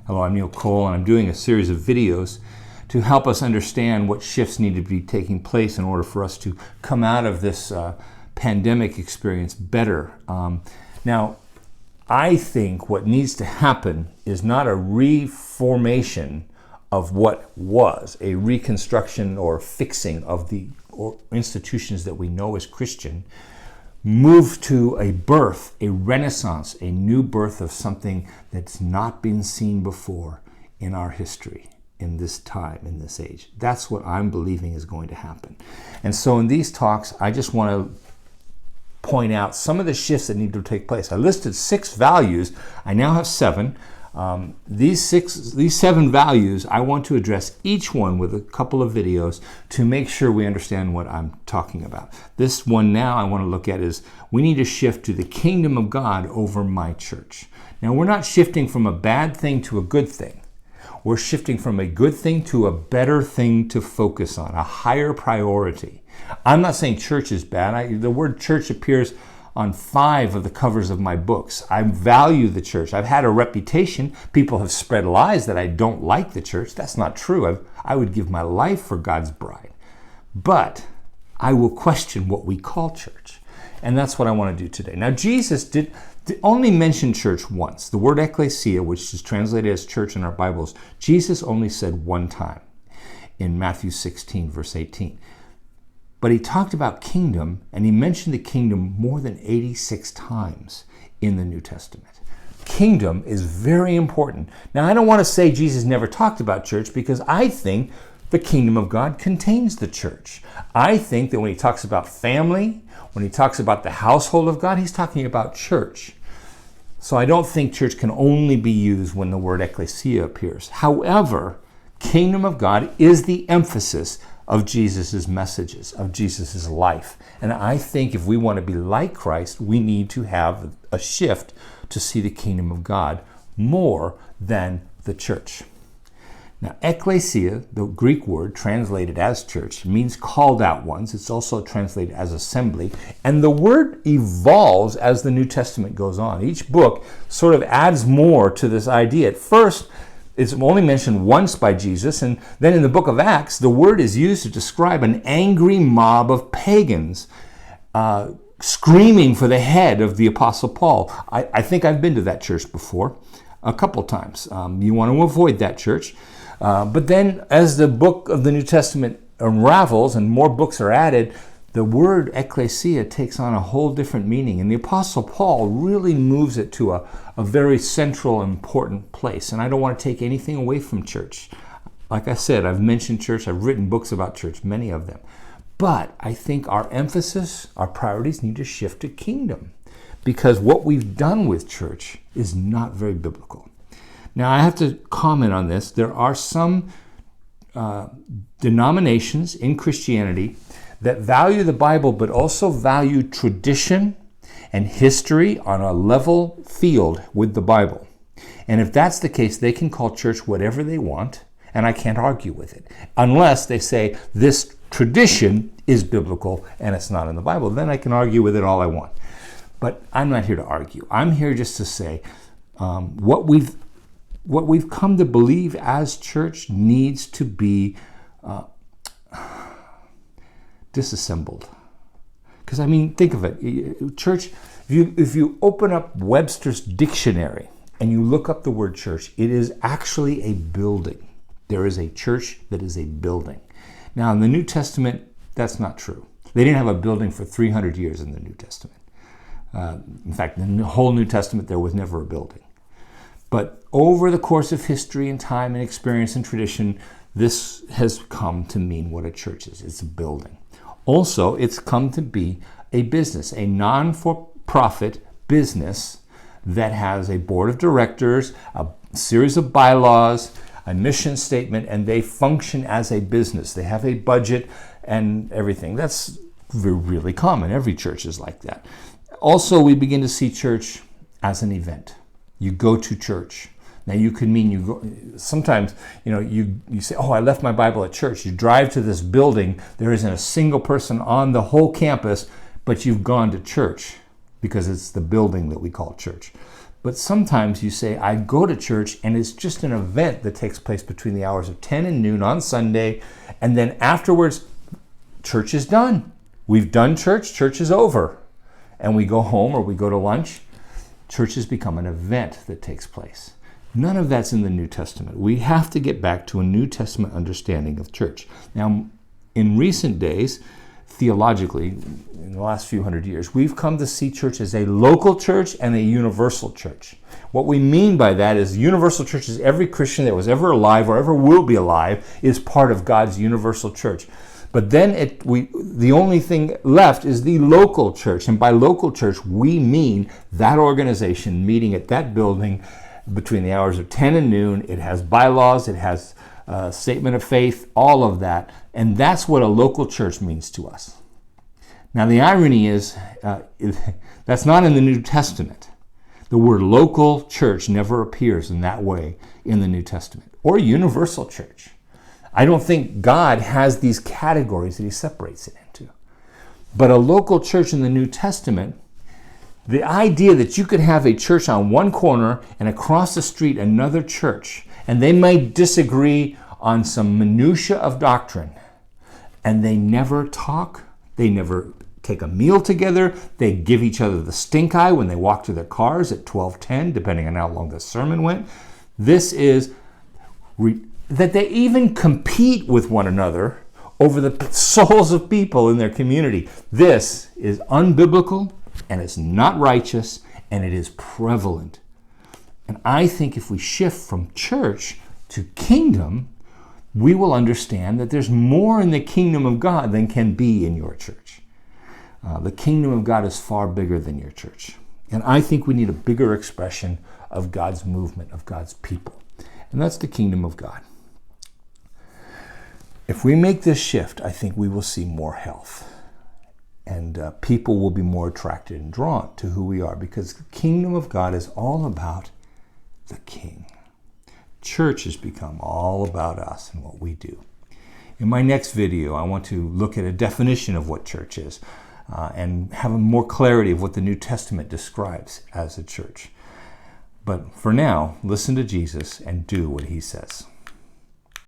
Hello, I'm Neil Cole, and I'm doing a series of videos to help us understand what shifts need to be taking place in order for us to come out of this pandemic experience better. Now, I think what needs to happen is not a reformation of what was, a reconstruction or fixing of the institutions that we know as Christian. Move to a birth, a renaissance, a new birth of something that's not been seen before in our history, in this time, in this age. That's what I'm believing is going to happen. And so in these talks, I just want to point out some of the shifts that need to take place. I listed 6 values. I now have 7. These 7 values, I want to address each one with a couple of videos to make sure we understand what I'm talking about. This one now I want to look at is we need to shift to the kingdom of God over my church. Now, we're not shifting from a bad thing to a good thing. We're shifting from a good thing to a better thing to focus on, a higher priority. I'm not saying church is bad. The word church appears on 5 of the covers of my books. I value the church. I've had a reputation. People have spread lies that I don't like the church. That's not true. I would give my life for God's bride. But I will question what we call church. And that's what I want to do today. Now, Jesus did only mention church once. The word ecclesia, which is translated as church in our Bibles, Jesus only said one time in Matthew 16, verse 18. But he talked about kingdom, and he mentioned the kingdom more than 86 times in the New Testament. Kingdom is very important. Now, I don't want to say Jesus never talked about church, because I think the kingdom of God contains the church. I think that when he talks about family, when he talks about the household of God, he's talking about church. So I don't think church can only be used when the word ecclesia appears. However, kingdom of God is the emphasis of Jesus' messages, of Jesus' life. And I think if we want to be like Christ, we need to have a shift to see the kingdom of God more than the church. Now, ecclesia, the Greek word translated as church, means called out ones. It's also translated as assembly. And the word evolves as the New Testament goes on. Each book sort of adds more to this idea. At first, it's only mentioned once by Jesus, and then in the book of Acts, the word is used to describe an angry mob of pagans screaming for the head of the Apostle Paul. I think I've been to that church before a couple times. You want to avoid that church. But then as the book of the New Testament unravels and more books are added, the word ecclesia takes on a whole different meaning. And the Apostle Paul really moves it to a very central, important place. And I don't want to take anything away from church. Like I said, I've mentioned church. I've written books about church, many of them. But I think our emphasis, our priorities need to shift to kingdom. Because what we've done with church is not very biblical. Now, I have to comment on this. There are some denominations in Christianity that value the Bible, but also value tradition and history on a level field with the Bible. And if that's the case, they can call church whatever they want, and I can't argue with it. Unless they say this tradition is biblical and it's not in the Bible. Then I can argue with it all I want. But I'm not here to argue. I'm here just to say what we've come to believe as church needs to be disassembled. Because, I mean, think of it. Church, if you open up Webster's dictionary and you look up the word church, it is actually a building. There is a church that is a building. Now, in the New Testament, that's not true. They didn't have a building for 300 years in the New Testament. In fact, in the whole New Testament, there was never a building. But over the course of history and time and experience and tradition, this has come to mean what a church is. It's a building. Also, it's come to be a business, a non-for-profit business that has a board of directors, a series of bylaws, a mission statement, and they function as a business. They have a budget and everything. That's really common. Every church is like that. Also, we begin to see church as an event. You go to church. Now, you could mean you go, sometimes, you say, oh, I left my Bible at church. You drive to this building. There isn't a single person on the whole campus, but you've gone to church because it's the building that we call church. But sometimes you say, I go to church and it's just an event that takes place between the hours of 10 and noon on Sunday. And then afterwards, church is done. We've done church, church is over. And we go home or we go to lunch. Church has become an event that takes place. None of that's in the New Testament. We have to get back to a New Testament understanding of church. Now, in recent days, theologically, in the last few hundred years, we've come to see church as a local church and a universal church. What we mean by that is universal church is every Christian that was ever alive or ever will be alive is part of God's universal church. But then the only thing left is the local church. And by local church, we mean that organization meeting at that building between the hours of 10 and noon. It has bylaws, it has a statement of faith, all of that. And that's what a local church means to us. Now, the irony is that's not in the New Testament. The word local church never appears in that way in the New Testament, or universal church. I don't think God has these categories that he separates it into. But a local church in the New Testament, the idea that you could have a church on one corner and across the street another church, and they might disagree on some minutia of doctrine, and they never talk, they never take a meal together, they give each other the stink eye when they walk to their cars at 12:10, depending on how long the sermon went. This is that they even compete with one another over the souls of people in their community. This is unbiblical, and it's not righteous, and it is prevalent. And I think if we shift from church to kingdom, we will understand that there's more in the kingdom of God than can be in your church. The kingdom of God is far bigger than your church. And I think we need a bigger expression of God's movement, of God's people. And that's the kingdom of God. If we make this shift, I think we will see more health. And people will be more attracted and drawn to who we are, because the kingdom of God is all about the King. Church has become all about us and what we do. In my next video, I want to look at a definition of what church is and have more clarity of what the New Testament describes as a church. But for now, listen to Jesus and do what he says.